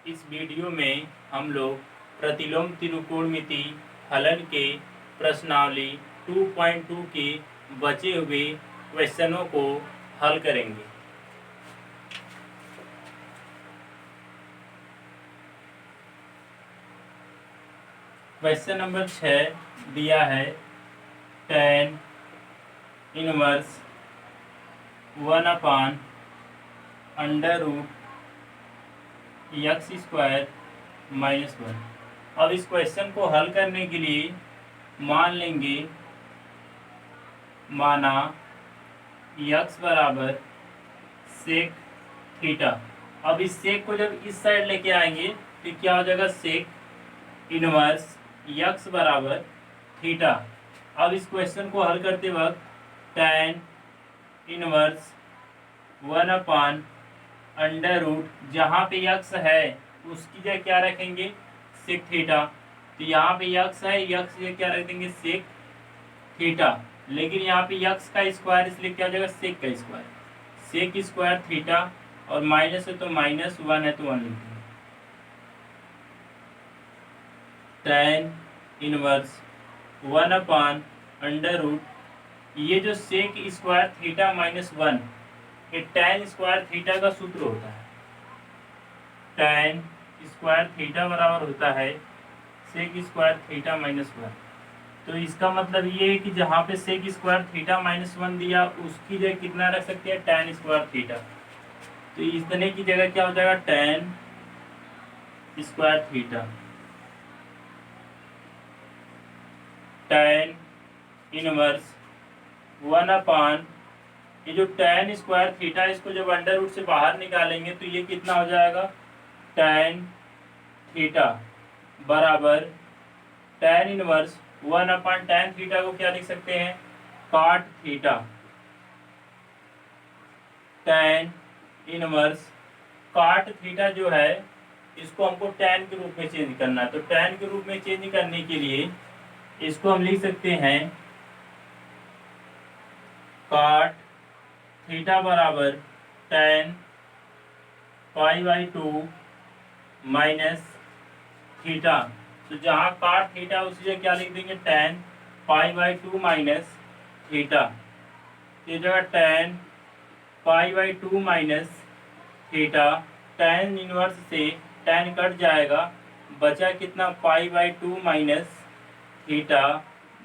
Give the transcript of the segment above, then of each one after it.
इस वीडियो में हम लोग प्रतिलोम त्रिकोणमिति फलन के प्रश्नावली 2.2 के बचे हुए क्वेश्चनों को हल करेंगे। क्वेश्चन नंबर 6 दिया है tan इनवर्स 1/√x² -1। अब इस क्वेश्चन को हल करने के लिए मान लेंगे, माना x बराबर सेक थीटा। अब इस सेक को जब इस साइड लेके आएंगे तो क्या हो जाएगा, सेक इनवर्स x बराबर थीटा। अब इस क्वेश्चन को हल करते वक्त tan इनवर्स 1/√, जहाँ पे x है उसकी जगह क्या रखेंगे, सेक थीटा। तो यहाँ पे x है, x जगह क्या रख देंगे, सेक थीटा। लेकिन यहाँ पे x का स्क्वायर, इसलिए क्या हो जाएगा, सेक का स्क्वायर, सेक स्क्वायर थीटा। और माइनस है तो माइनस, 1 है तो 1 लिख देंगे। tan इनवर्स 1/√, ये जो सेक स्क्वायर थीटा -1, ये tan स्क्वायर थीटा का सूत्र होता है। tan स्क्वायर थीटा बराबर होता है सेक स्क्वायर थीटा -1। तो इसका मतलब ये है कि जहाँ पे सेक स्क्वायर थीटा -1 दिया उसकी जगह कितना रख सकते हैं, tan स्क्वायर थीटा। तो इतने की जगह क्या हो जाएगा, tan square theta. tan inverse 1/, ये जो tan स्क्वायर थीटा, इसको जब अंडर से बाहर निकालेंगे तो ये कितना हो जाएगा, tan थीटा बराबर tan इनवर्स 1/tan थीटा को क्या लिख सकते हैं, cot theta. tan inverse cot theta जो है इसको हमको tan के रूप में चेंज करना है। तो tan के रूप में चेंज करने के लिए इसको हम लिख सकते हैं cot थीटा बराबर tan π/2 माइनस थीटा। तो जहाँ cot थीटा उसी जगह क्या लिख देंगे, tan π/2 माइनस थीटा। ये जगह tan π/2 minus theta, tan inverse से tan कट जाएगा, बचा कितना, π/2 माइनस थीटा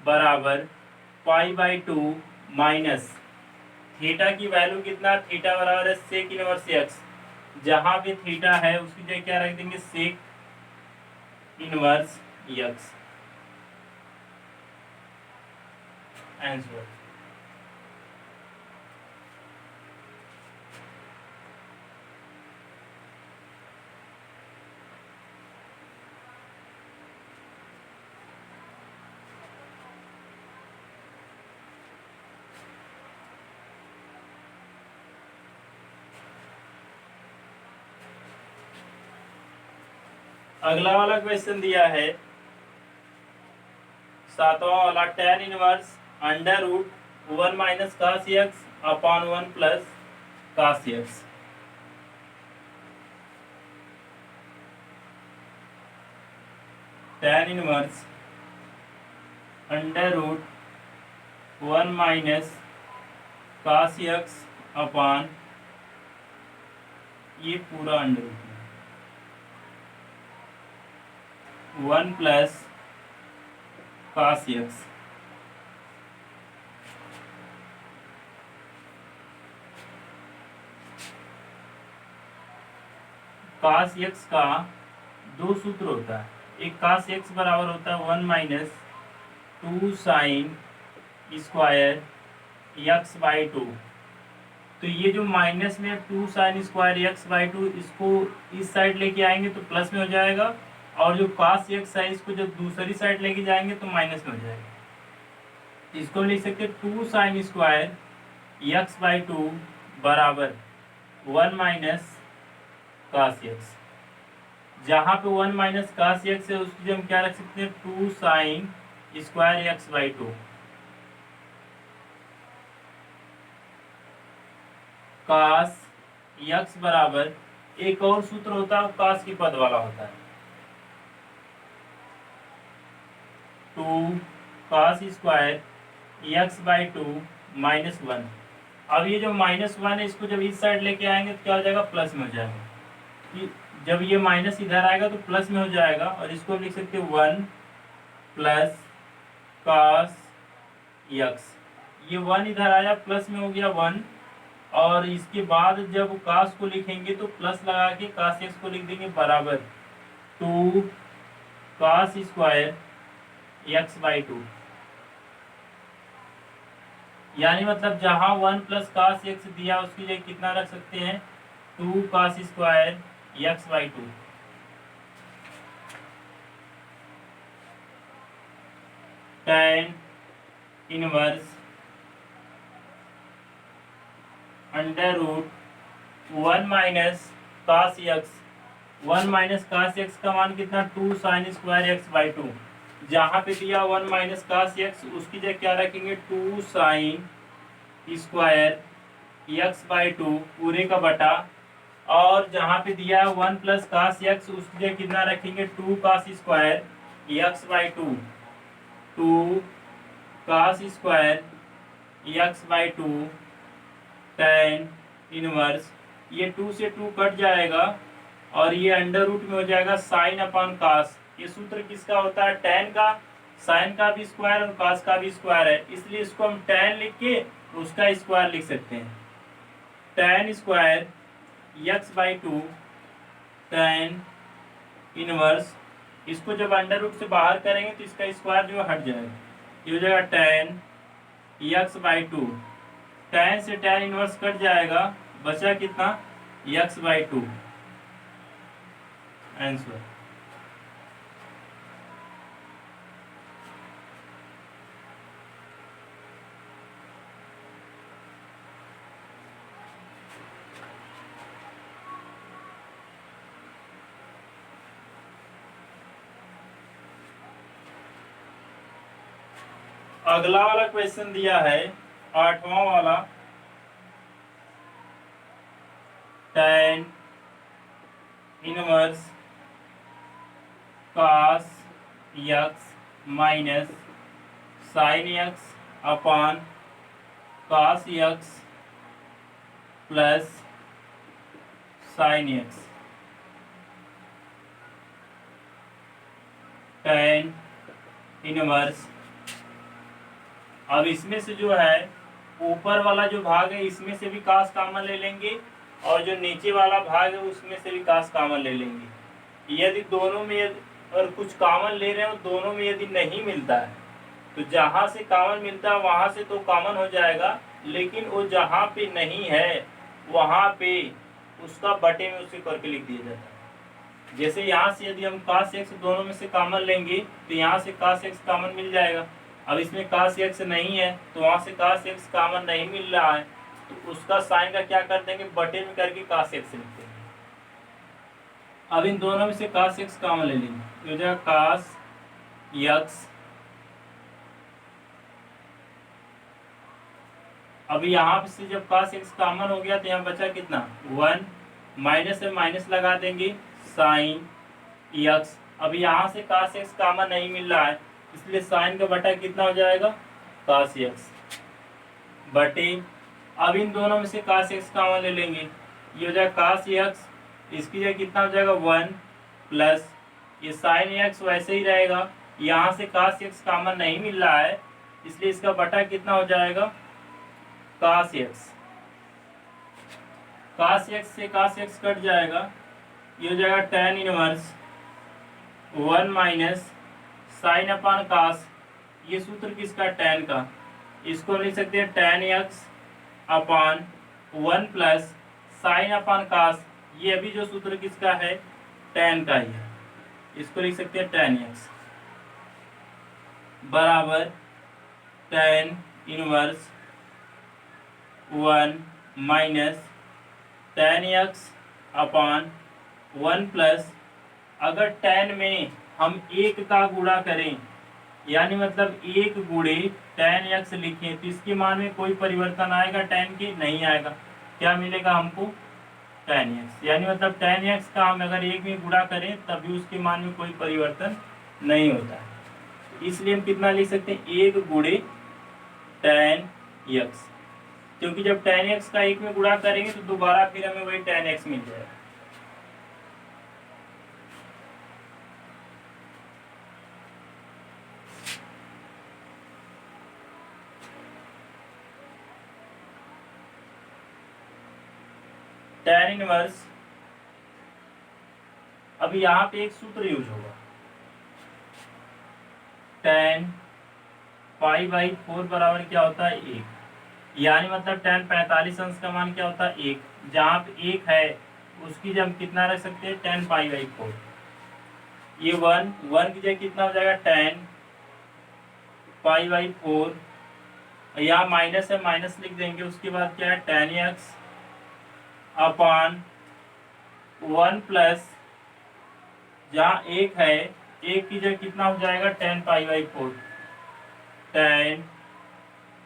बराबर π/2 माइनस थीटा की वैल्यू कितना, थीटा बराबर है सेक इनवर्स x। जहाँ पे थीटा है उसकी जगह क्या रख देंगे, सेक इनवर्स x। आंसर। अगला वाला क्वेश्चन दिया है 7वां वाला, tan inverse √1 - cos x upon 1 plus cos x। tan inverse √1 - cos x upon ये पूरा under 1 plus cos x। cos x का दो सूत्र होता है, एक cos x बराबर होता है 1 - 2 sin स्क्वायर x/2। तो ये जो माइनस में 2 sin स्क्वायर x/2, इसको इस साइड लेके आएंगे तो प्लस में हो जाएगा, और जो cos x है इसको जब दूसरी साइड लेके जाएंगे तो माइनस में हो जाएगा। इसको लिख सकते हैं 2 sin स्क्वायर x/2 बराबर 1 - cos x। जहाँ पे 1 - cos x है उसकी हम क्या रख सकते हैं, 2 sin square x/2। cos x बराबर एक और सूत्र होता है कास की पद वाला होता है, 2 cos² x/2 -1। अब ये जो -1 है इसको जब इस साइड लेके आएंगे तो क्या हो जाएगा, प्लस में हो जाएगा। जब ये माइनस इधर आएगा तो प्लस में हो जाएगा, और इसको लिख सकते हैं 1 + cos x। ये 1 इधर आया, प्लस में हो गया 1, और इसके बाद जब cos को लिखेंगे तो प्लस लगा के cos x को लिख देंगे बराबर 2 cos² x/2। यानी मतलब जहां 1 + cos x दिया उसकी जगह कितना रख सकते हैं, 2 cos² x/2। tan inverse √1 - cos x। 1 - cos x का मान कितना, 2 sin² x/2। जहां पे दिया 1 - cos x उसकी जगह क्या रखेंगे, 2 sin² x/2 पूरे का बटा, और जहां पे दिया 1 + cos x उसकी जगह कितना रखेंगे, 2 cos² x/2। 2 cos² x/2 tan inverse, ये 2 से 2 कट जाएगा और ये अंडर रूट में हो जाएगा sin/cos। ये सूत्र किसका होता है, tan का। sin का भी स्क्वायर और cos का भी स्क्वायर है, इसलिए इसको हम tan लिख के उसका स्क्वायर लिख सकते हैं। tan² x/2 tan इनवर्स, इसको जब अंडर रूट से बाहर करेंगे तो इसका स्क्वायर जो हट जाएगा, ये हो जाएगा tan x/2। tan से tan इनवर्स कट जाएगा, बचा कितना, x/2 आंसर। अगला वाला क्वेश्चन दिया है 8वां वाला, tan inverse cos x minus sin x upon cos x plus sin x। tan inverse, अब इसमें से जो है ऊपर वाला जो भाग है इसमें से भी cos कॉमन ले लेंगे, और जो नीचे वाला भाग है उसमें से भी cos कॉमन ले लेंगे। यदि दोनों में और कुछ कॉमन ले रहे हो, दोनों में यदि नहीं मिलता है तो जहां से कॉमन मिलता है वहां से तो कॉमन हो जाएगा, लेकिन वो जहां पे नहीं है वहां पे उसका बटे में उसके करके लिख दिया जाता है। जैसे यहाँ से यदि हम cos x दोनों में से कॉमन लेंगे तो यहाँ से cos x कॉमन मिल जाएगा। अब इसमें cos x नहीं है तो वहां से cos x कॉमन नहीं मिल रहा है, तो उसका साइन का क्या कर देंगे, बटे में करके cos x लिखते हैं। अब इन दोनों में से cos x कॉमन ले लेंगे, हो जाएगा cos x। अब यहाँ से जब cos x कॉमन हो गया तो यहाँ बचा कितना, 1, माइनस से माइनस लगा देंगे sin x। अब यहाँ से cos x कॉमन नहीं मिल रहा है, इसलिए साइन का बटा कितना हो जाएगा, cos x बटे। अब इन दोनों में से cos x कॉमन ले लेंगे, ये हो जाएगा cos x, इसकी जगह कितना हो जाएगा 1 प्लस ये sin x वैसे ही रहेगा। यहाँ से cos x कॉमन नहीं मिल रहा है, इसलिए इसका बटा कितना हो जाएगा, cos x। cos x से cos x कट जाएगा, ये हो जाएगा tan इनवर्स 1 माइनस sin/cos। ये सूत्र किसका, tan का, इसको लिख सकते हैं tan x upon 1 plus sin/cos। ये अभी जो सूत्र किसका है, tan का ही है, इसको लिख सकते हैं tan x बराबर tan inverse 1 minus tan x upon 1 plus, अगर tan में हम 1 का गुणा करें, यानी मतलब 1 गुणे tan x लिखें तो इसके मान में कोई परिवर्तन आएगा, tan के नहीं आएगा। क्या मिलेगा हमको, tan x, यानी मतलब tan x का हम अगर 1 में गुणा करें तब भी उसके मान में कोई परिवर्तन नहीं होता है। इसलिए हम कितना लिख सकते हैं, 1 गुणे tan x, क्योंकि जब tan x का 1 में गुणा करेंगे तो दोबारा फिर हमें वही tan x मिल जाएगा। tan इनवर्स, अब यहाँ पे एक सूत्र यूज होगा, tan पाई बाई 4 बराबर क्या होता है 1, यानी मतलब tan 45 अंश का मान क्या होता है 1, जहाँ पे 1 है उसकी जब हम कितना रख सकते हैं tan पाई बाई 4, ये 1 की जगह कितना हो जाएगा tan पाई बाई 4, यहाँ माइनस है माइनस लिख देंगे, उसके बाद क्या है tan x अपान 1 प्लस, जहाँ 1 है 1 की जगह कितना हो जाएगा tan pi by 4, tan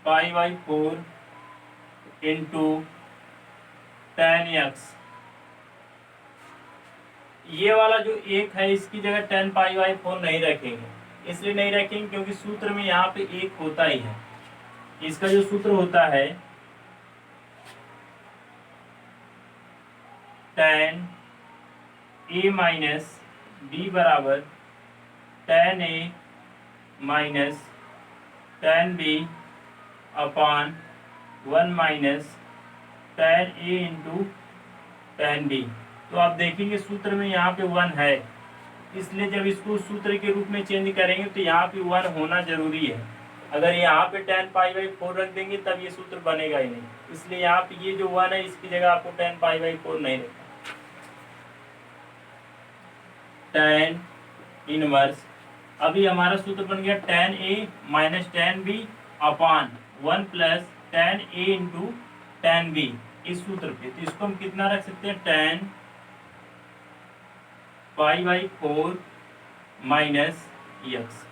pi by 4 into tan x, ये वाला जो 1 है इसकी जगह tan पाई बाई 4 नहीं रखेंगे, इसलिए नहीं रखेंगे क्योंकि सूत्र में यहाँ पे 1 होता ही है। इसका जो सूत्र होता है tan a माइनस b बराबर tan a minus tan b upon 1 minus tan a into tan b। तो आप देखेंगे सूत्र में यहाँ पे 1 है, इसलिए जब इसको सूत्र के रूप में चेंज करेंगे तो यहाँ पे 1 होना जरूरी है। अगर यहाँ पे tan पाई बाई 4 रख देंगे तब ये सूत्र बनेगा ही नहीं, इसलिए यहाँ पे ये जो 1 है इसकी जगह आपको tan पाई बाई 4 नहीं रखना। tan इनवर्स, अभी हमारा सूत्र बन गया tan a minus tan b upon 1 plus tan a into tan b, इस सूत्र पे। तो इसको हम कितना रख सकते हैं tan pi by 4 minus x,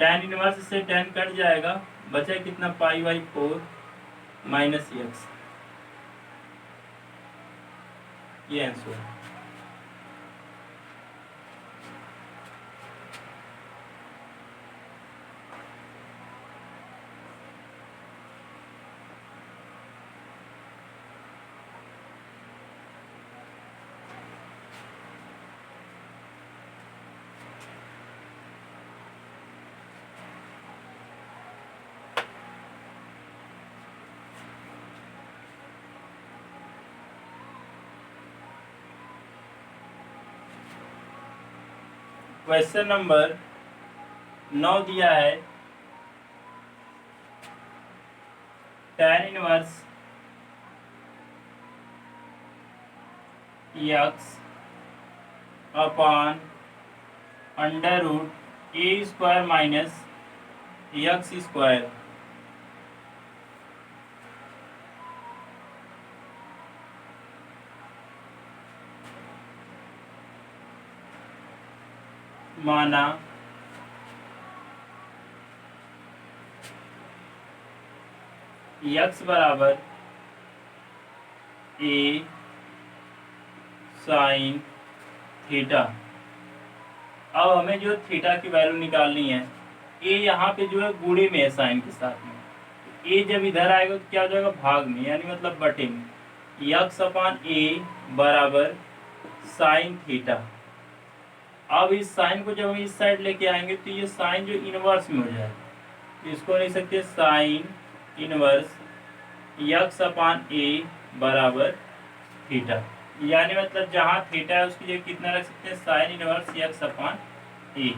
tan inverse से tan कट जाएगा, बचा कितना पाई बाई 4 माइनस x, ये आंसर है। क्वेश्चन नंबर 9 दिया है, tan inverse x upon under root a square minus x square माना x बराबर a साइन थीटा। अब हमें जो थीटा की वैल्यू निकालनी है, a यहाँ पे जो है गुणे में है साइन के साथ में, a जब इधर आएगा तो क्या हो जाएगा भाग में, यानी मतलब बटे में, x अपान a बराबर साइन थीटा। अब इस साइन को जब हम इस साइड लेके आएंगे तो ये साइन जो इनवर्स में हो जाएगा, तो इसको लिख सकते हैं sine inverse x upon a बराबर थीटा, यानी मतलब जहाँ थीटा है उसकी जगह कितना रख सकते हैं sine inverse x upon a।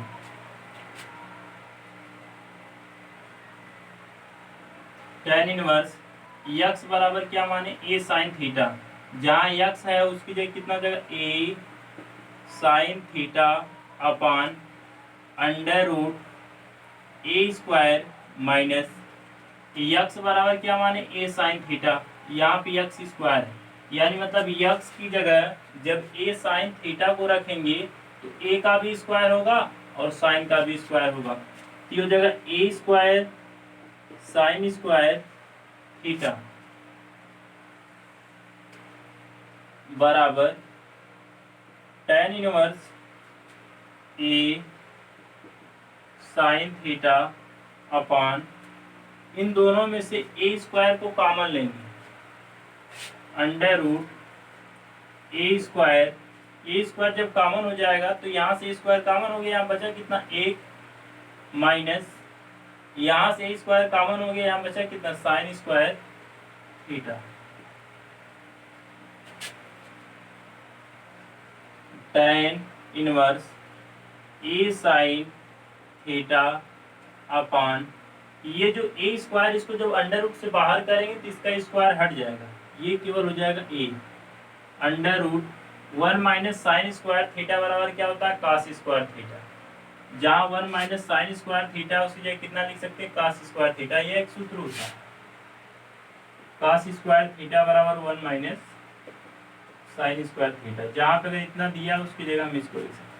tan inverse x बराबर क्या माने a साइन थीटा, जहाँ x है उसकी जगह कितना हो जाएगा a sine theta upon under root a square minus x बराबर क्या माने a साइन थीटा, यहाँ पे x स्क्वायर, यानी मतलब x की जगह जब a साइन थीटा को रखेंगे तो a का भी स्क्वायर होगा और साइन का भी स्क्वायर होगा, तो ये जगह a square sine square theta. बराबर tan inverse a sine theta अपान, इन दोनों में से ए स्क्वायर को कॉमन लेंगे, under root a square. A square जब कॉमन हो जाएगा तो यहाँ से ए स्क्वायर कॉमन हो गया, यहाँ बचा कितना 1 माइनस, यहाँ से ए स्क्वायर कॉमन हो गया, यहाँ बचा कितना sine square theta. tan inverse a sine theta upon, ये जो ए स्क्वायर इसको जब अंडर रूट से बाहर करेंगे तो इसका स्क्वायर हट जाएगा, ये केवल हो जाएगा a under root 1 minus sine square theta बराबर क्या होता है कास स्क्वायर थीटा। जहाँ 1 माइनस साइन स्क्वायर थीटा उसकी जगह कितना लिख सकते हैं कास स्क्वायर थीटा, ये एक सूत्र होता है कास स्क्वायर थीटा बराबर 1 माइनस साइन स्क्वायर थीटा। जहाँ पे अगर इतना दिया उसकी जगह हम इसको लिख सकते हैं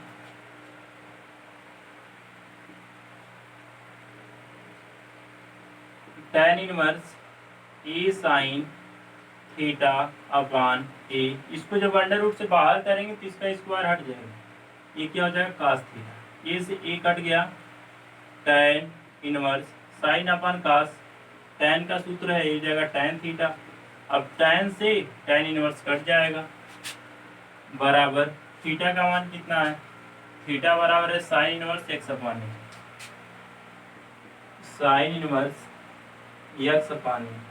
tan inverse a sine theta upon ए, इसको जब अंडर रूट से बाहर करेंगे तो इसका स्क्वायर हट जाएगा, ये क्या हो जाएगा कास थीटा, ए से ए कट गया, tan इनवर्स साइन अपान कास, tan का सूत्र है ये जगह tan थीटा, अब tan से tan इनवर्स कट जाएगा, बराबर थीटा का मान कितना है, थीटा बराबर है sine inverse x upon a, sine inverse x upon a.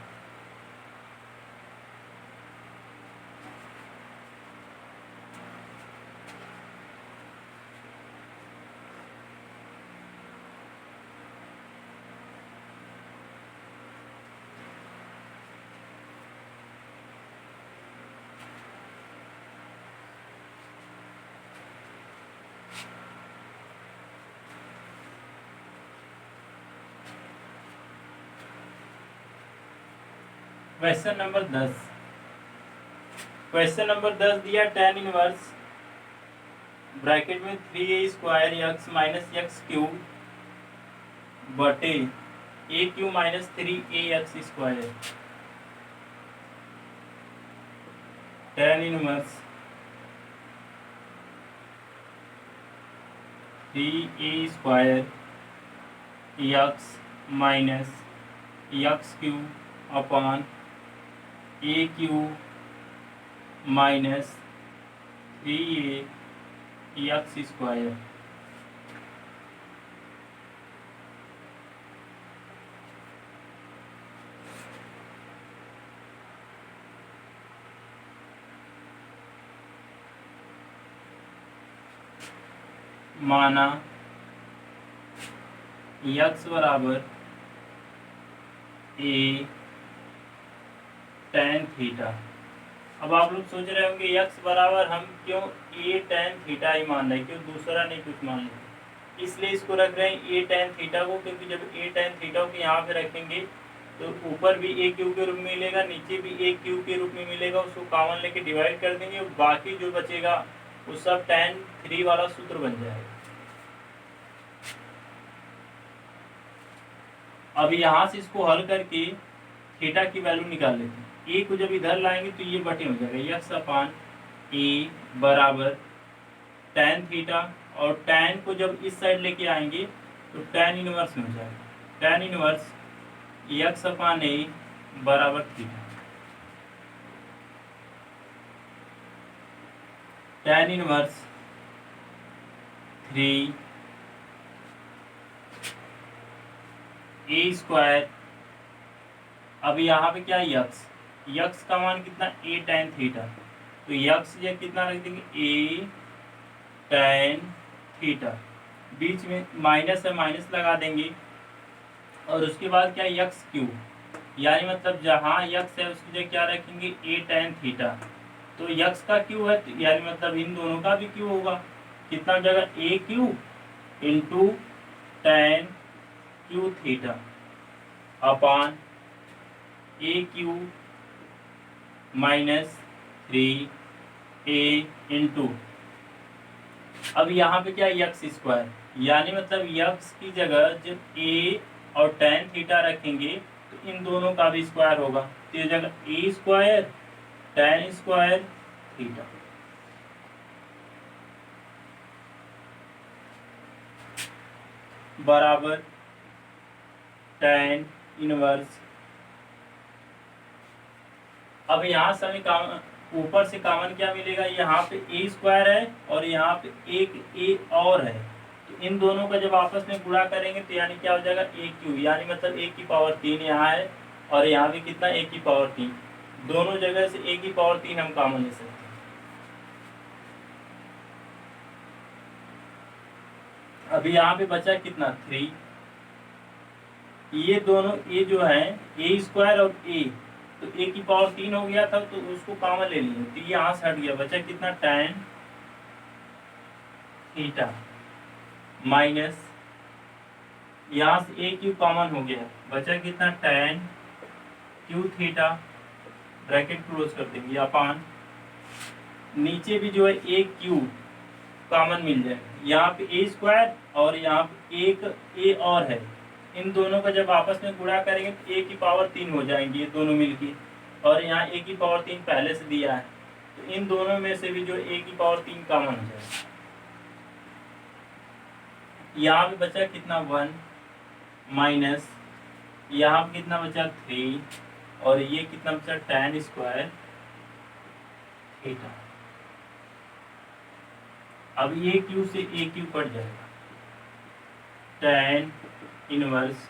Question number 10, question number 10 दिया tan इनवर्स ब्रैकेट में 3a square x minus x cube बटे a cube minus 3a x square, tan inverse 3a square x minus x cube upon a cube minus 3a x square. माना x बराबर a tan theta. अब आप लोग सोच रहे होंगे x बराबर हम क्यों ए tan थीटा ही मान रहे हैं, क्यों दूसरा नहीं कुछ मान रहे, इसलिए इसको रख रहे हैं ए tan थीटा को, क्योंकि जब ए tan थीटा को यहाँ पे रखेंगे तो ऊपर भी ए क्यू के रूप में मिलेगा, नीचे भी ए क्यू के रूप में मिलेगा, उसको कॉमन लेके डिवाइड कर देंगे, बाकी जो बचेगा वो सब tan 3 वाला सूत्र बन जाएगा। अब यहाँ से इसको हल करके थीटा की वैल्यू निकाल लेते हैं, ए को जब इधर लाएंगे तो ये बटे हो जाएगा एक्स अपान ए बराबर tan थीटा, और tan को जब इस साइड लेके आएंगे तो tan इनवर्स में हो जाएगा, tan इनवर्स एक्स अपान ए बराबर थीटा, tan इनवर्स 3 ए स्क्वायर। अब यहाँ पे क्या यक्स, यक्स का मान कितना ए tan थीटा, तो यक्स ये कितना रख देंगे ए tan थीटा, बीच में माइनस है माइनस लगा देंगे, और उसके बाद क्या यक्स क्यू, यानी मतलब जहाँ यक्स है उसकी जगह क्या रखेंगे ए tan थीटा, तो यक्स का क्यू है तो यानी मतलब इन दोनों का भी क्यू होगा, कितना हो जाएगा a cube into tan cube theta upon a cube minus 3a into, अब यहाँ पे क्या यक्स स्क्वायर, यानी मतलब यक्स की जगह जब ए और tan थीटा रखेंगे तो इन दोनों का भी स्क्वायर होगा, तो ये जगह ए स्क्वायर tan स्क्वायर थीटा। बराबर tan इनवर्स। अब यहाँ से हमें ऊपर से कॉमन क्या मिलेगा, यहाँ पे ए स्क्वायर है और यहाँ पे एक ए और है, तो इन दोनों का जब आपस में गुणा करेंगे तो यानी क्या हो जाएगा ए क्यू, यानी मतलब ए की पावर 3 यहाँ है और यहाँ भी कितना ए की पावर 3, दोनों जगह से ए की पावर 3 हम कॉमन ले सकते हैं। अभी यहाँ पे बचा कितना 3, ये दोनों ए जो है ए स्क्वायर और ए, तो ए की पावर 3 हो गया था तो उसको कॉमन ले लिए, तो ये यहाँ से हट गया, बचा कितना tan थीटा माइनस यहाँ से ए क्यू कॉमन हो गया, बचा कितना tan cube theta, bracket close कर देंगे अपान, नीचे भी जो है ए क्यू कॉमन मिल जाए, यहाँ पे ए स्क्वायर और यहाँ पे एक ए और है, इन दोनों का जब आपस में गुणा करेंगे तो ए की पावर 3 हो जाएंगी ये दोनों मिलके, और यहाँ ए की पावर 3 पहले से दिया है, तो इन दोनों में से भी जो ए की पावर 3 कॉमन हो जाएगा। यहाँ पे बचा कितना 1 माइनस यहाँ पे कितना बचा 3 और ये कितना बचा tan स्क्वायर थीटा। अब ये क्यू से ए क्यू कट जाएगा, tan inverse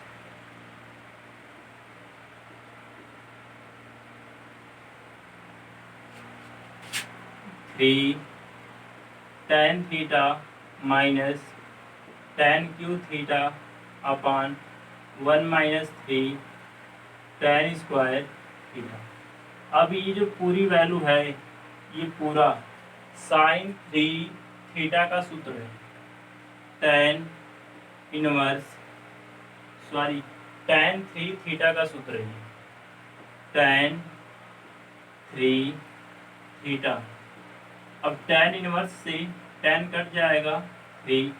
three tan theta minus tan cube theta अपान 1 माइनस 3 tan स्क्वायर थीटा। अब ये जो पूरी वैल्यू है ये पूरा साइन 3 थीटा का सूत्र है, tan tan 3 थीटा का सूत्र है, tan 3 थीटा। अब tan इनवर्स से tan कट जाएगा 3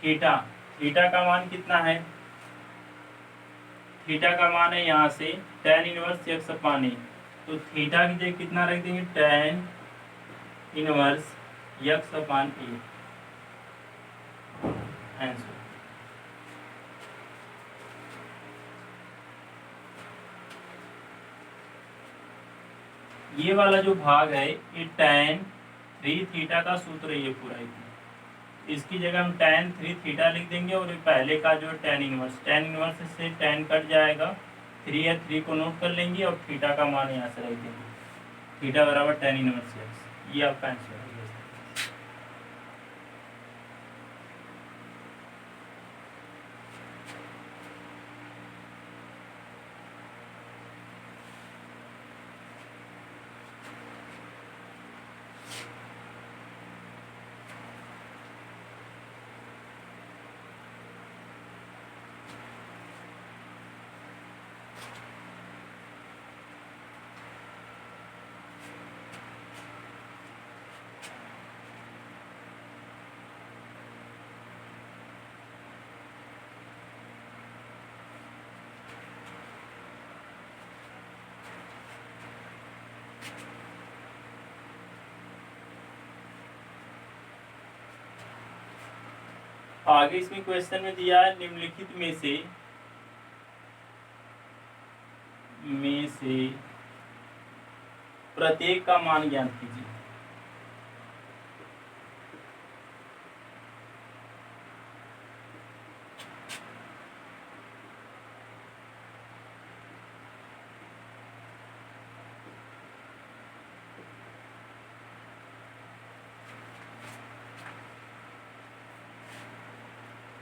थीटा, थीटा का मान कितना है, थीटा का मान है यहाँ से tan इनवर्स x अपान ए, तो थीटा की जगह कितना रख देंगे tan इनवर्स x अपान ए, आंसर। ये वाला जो भाग है ये tan 3 थीटा का सूत्र है, ये पूरा इसकी जगह हम tan 3 थीटा लिख देंगे और ये पहले का जो tan इनवर्स से tan कट जाएगा, 3 या 3 को नोट कर लेंगे और थीटा का मान यहाँ से रख देंगे, थीटा बराबर tan इनवर्स x, ये आपका आंसर है। आगे इसमें क्वेश्चन में दिया है निम्नलिखित में से प्रत्येक का मान ज्ञात कीजिए।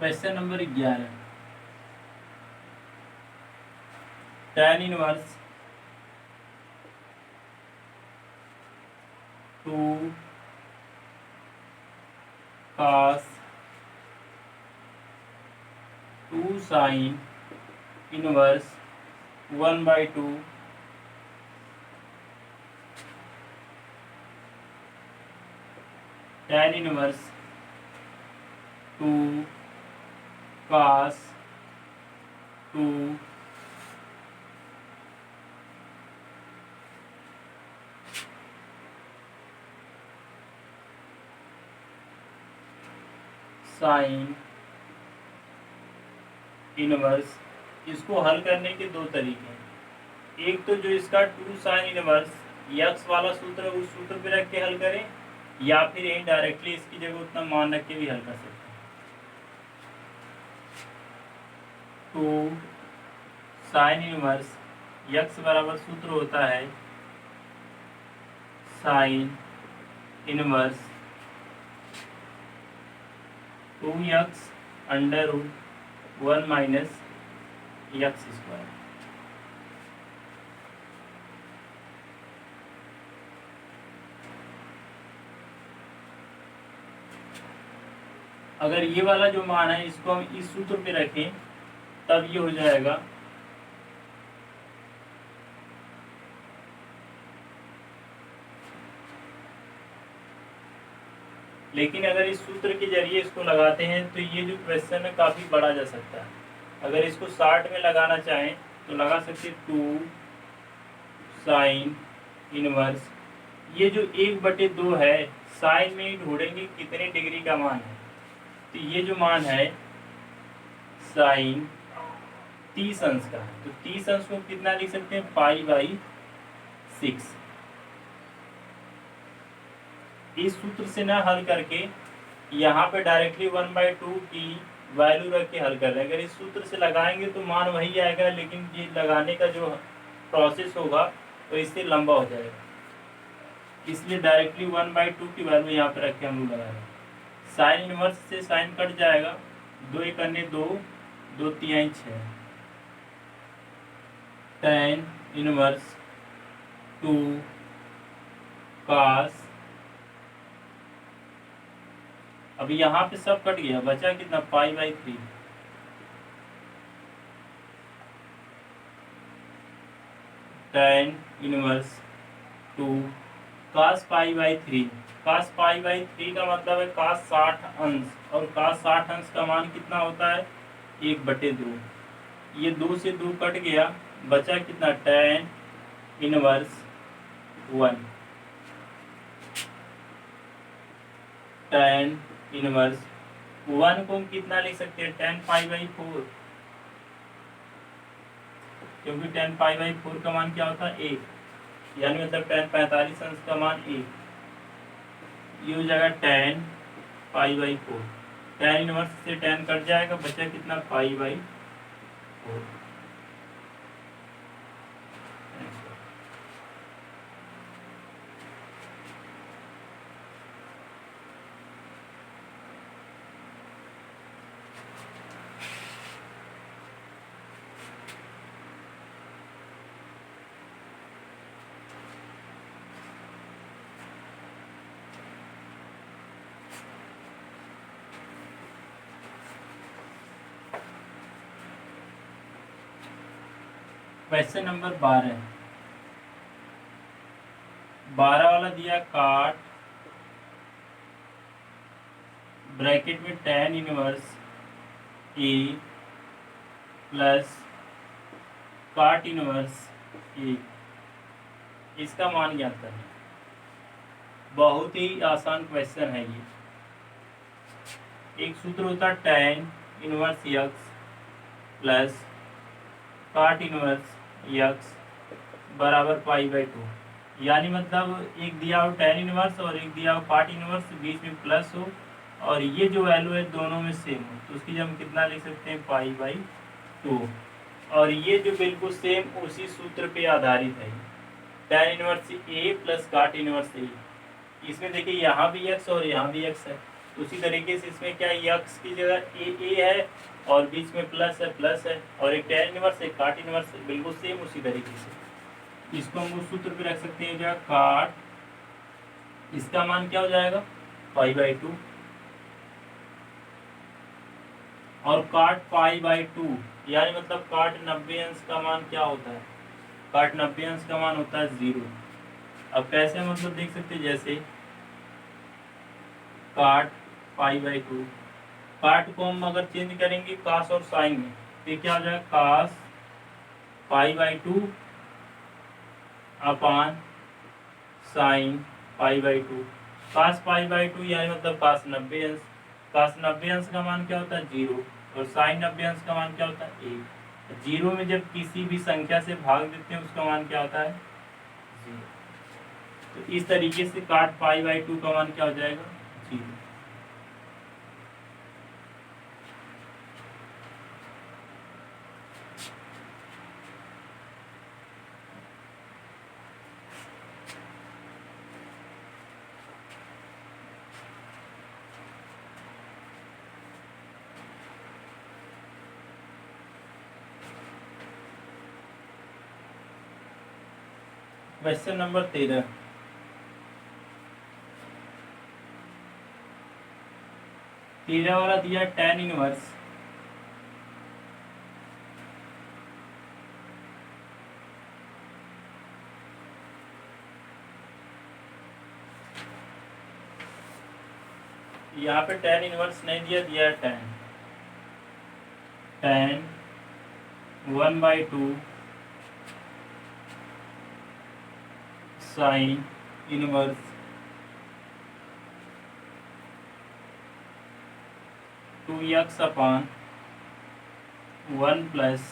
Question number 11, tan inverse 2 cos 2 sin inverse 1/2 tan inverse 2 cos 2 sin sine inverse. इसको हल करने के दो तरीके हैं। एक तो जो इसका 2 साइन इनवर्स यक्स वाला सूत्र है उस सूत्र पे रख के हल करें, या फिर यही डायरेक्टली इसकी जगह उतना मान रख के भी हल कर सकते हैं। 2 साइन इनवर्स यक्स बराबर सूत्र होता है sine inverse 2x under root 1 minus x square. अगर ये वाला जो मान है इसको हम इस सूत्र पे रखें तब ये हो जाएगा लेकिन अगर इस सूत्र के जरिए इसको लगाते हैं तो ये जो क्वेश्चन है काफ़ी बढ़ा जा सकता है। अगर इसको 60 में लगाना चाहें तो लगा सकते 2 साइन इनवर्स, ये जो 1/2 है साइन में ढूंढेंगे कितने डिग्री का मान है, तो ये जो मान है साइन 30 अंश का है, तो 30 अंश को कितना लिख सकते हैं π/6। इस सूत्र से ना हल करके यहाँ पे डायरेक्टली 1/2 की वैल्यू रख के हल कर रहे हैं। अगर इस सूत्र से लगाएंगे तो मान वही आएगा, लेकिन ये लगाने का जो प्रोसेस होगा तो इससे लंबा हो जाएगा, इसलिए डायरेक्टली 1/2 की वैल्यू यहाँ पे रख के हम लोग लगा रहे हैं। साइन इनवर्स से साइन कट जाएगा, 2 1 2, 2 3 6, tan इनवर्स 2 cos। अभी यहाँ पे सब कट गया, बचा कितना π/3। tan inverse 2 cos π/3। cos π/3 का मतलब है cos 60 अंश, और cos 60 अंश का मान कितना होता है 1/2। ये 2 से 2 कट गया, बचा कितना tan इनवर्स 1। tan इनवर्स 1 को हम कितना लिख सकते हैं tan π/4, क्योंकि tan π/4 का मान क्या होता है 1, यानी मतलब tan 45 अंश का मान 1। ये हो जाएगा tan π/4। tan इनवर्स से tan कट जाएगा, बचा कितना π/4। क्वेश्चन नंबर 12 वाला दिया काट ब्रैकेट में tan इनवर्स ए प्लस काट इनवर्स ए, इसका मान ज्ञात करें। बहुत ही आसान क्वेश्चन है ये। एक सूत्र होता है tan इनवर्स यक्स प्लस काट इनवर्स यक्स बराबर π/2, यानी मतलब एक दिया हो tan इनवर्स और एक दिया हो काट इनवर्स, बीच में प्लस हो और ये जो वैल्यू है दोनों में सेम हो, तो उसकी हम कितना लिख सकते हैं π/2। और ये जो बिल्कुल सेम उसी सूत्र पे आधारित है tan इनवर्स ए प्लस काट इनवर्स ए। इसमें देखिए यहाँ भी x और यहाँ भी x है, उसी तरीके से इसमें क्या यक्स की जगह ए है और बीच में प्लस है, और एक tan इनवर्स एक काट इनवर्स बिल्कुल सेम उसी तरीके से। इसको हम उस सूत्र पे रख सकते हैं जो काट, इसका मान क्या हो जाएगा π/2, और काट π/2 यानी मतलब काट 90 अंश का मान क्या होता है, काट 90 अंश का मान होता है 0। अब कैसे मतलब देख सकते हैं, जैसे काट π/2, काट को हम अगर चेंज करेंगे कास और साइन में तो क्या हो जाएगा कास π/2 अपान साइन π/2। कास π/2 यानी मतलब कास 90 अंश, cos 90 अंश का मान क्या होता है 0 और sin 90 अंश का मान क्या होता है 1। 0 में जब किसी भी संख्या से भाग देते हैं उसका मान क्या होता है 0। तो इस तरीके से cot π/2 का मान क्या हो जाएगा 0। क्वेश्चन नंबर 13 वाला दिया tan इनवर्स यहाँ पे tan इनवर्स नहीं दिया, दिया है tan 1/2 sin inverse 2x upon 1 plus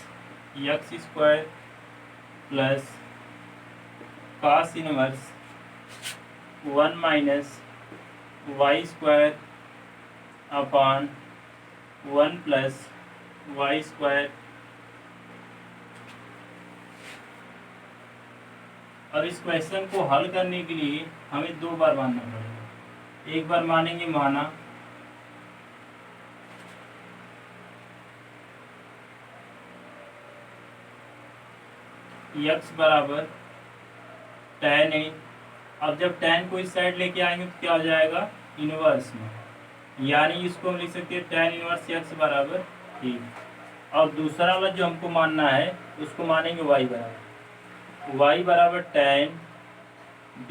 x square plus cos inverse 1 minus y square upon 1 plus y square. अब इस क्वेश्चन को हल करने के लिए हमें दो बार मानना पड़ेगा। एक बार मानेंगे माना x बराबर tan है। अब जब tan को इस साइड लेके आएंगे तो क्या हो जाएगा इनवर्स में, यानी इसको हम लिख सकते हैं tan इनवर्स x बराबर ठीक। और दूसरा वाला जो हमको मानना है उसको मानेंगे y बराबर tan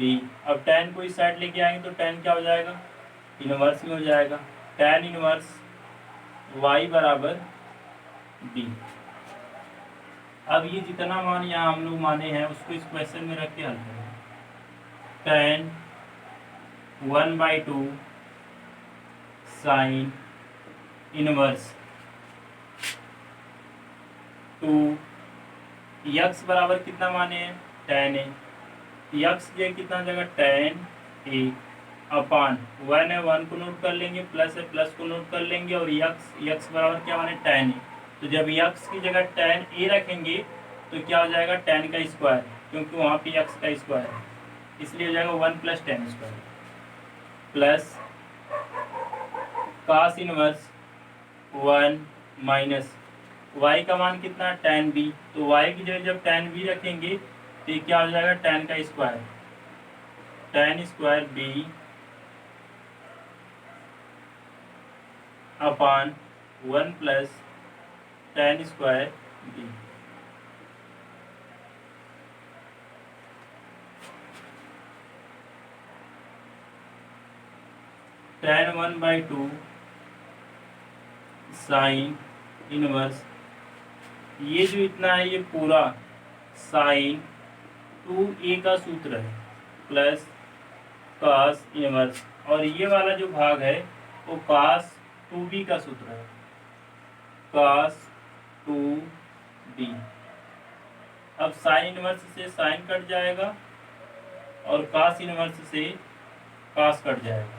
b। अब tan को इस साइड लेके आएंगे तो tan क्या हो जाएगा इनवर्स में हो जाएगा, tan इनवर्स y बराबर b। अब ये जितना मान यहाँ हम लोग माने हैं उसको इस क्वेश्चन में रख के हल करेंगे। tan 1/2 साइन इनवर्स 2 x बराबर कितना माने हैं tan a, x जो कितना जगह tan a अपान 1 है 1 को नोट कर लेंगे, प्लस है प्लस को नोट कर लेंगे और x बराबर क्या माने tan a। तो जब x की जगह tan a रखेंगे तो क्या हो जाएगा tan का स्क्वायर, क्योंकि वहाँ पे x का स्क्वायर है इसलिए हो जाएगा 1 plus tan square plus cos inverse 1 minus y का मान कितना tan b। तो y की जगह जब tan b रखेंगे तो ये क्या हो जाएगा tan का स्क्वायर, tan स्क्वायर b अपान 1 plus tan square b। tan 1/2 sine inverse ये जो इतना है ये पूरा साइन 2a का सूत्र है प्लस cos इनवर्स, और ये वाला जो भाग है वो cos 2b का सूत्र है cos 2b। अब साइन इनवर्स से साइन कट जाएगा और cos इनवर्स से cos कट जाएगा।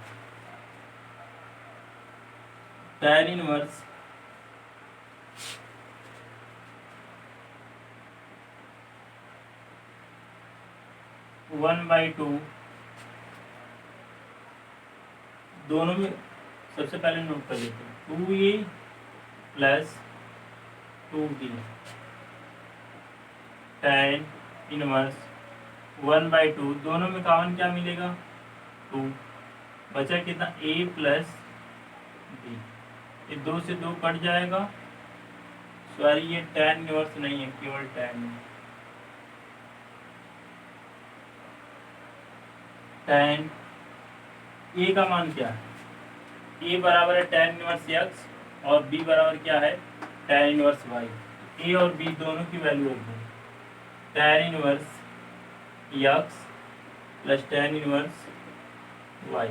tan इनवर्स 1/2 दोनों में सबसे पहले नोट कर लेते हैं 2a plus 2b tan inverse 1/2 दोनों में कॉमन क्या मिलेगा 2, बचा कितना a प्लस b। ये 2 से 2 कट जाएगा, सॉरी ये tan इनवर्स नहीं है केवल tan है। tan a का मान क्या है a बराबर है tan इनवर्स x और b बराबर क्या है tan इनवर्स y। a और b दोनों की वैल्यू रख दें, tan inverse x plus tan inverse y।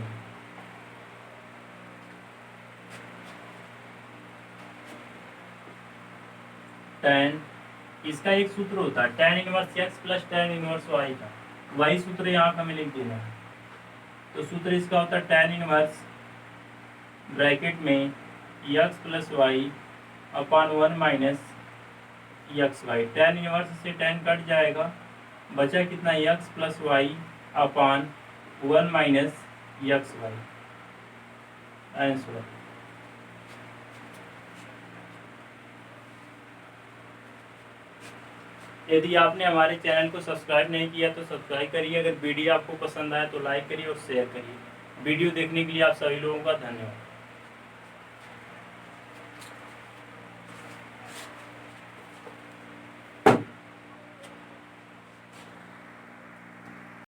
tan, इसका एक सूत्र होता है tan inverse x plus tan inverse y का, वही सूत्र यहाँ पे हमें लिख देना है। तो सूत्र इसका होता है tan इनवर्स ब्रैकेट में x plus y upon 1 minus x y. tan inverse से tan कट जाएगा, बचा कितना x plus y upon 1 minus x y. Answer. यदि आपने हमारे चैनल को सब्सक्राइब नहीं किया तो सब्सक्राइब करिए। अगर वीडियो आपको पसंद आए तो लाइक करिए और शेयर करिए। वीडियो देखने के लिए आप सभी लोगों का धन्यवाद।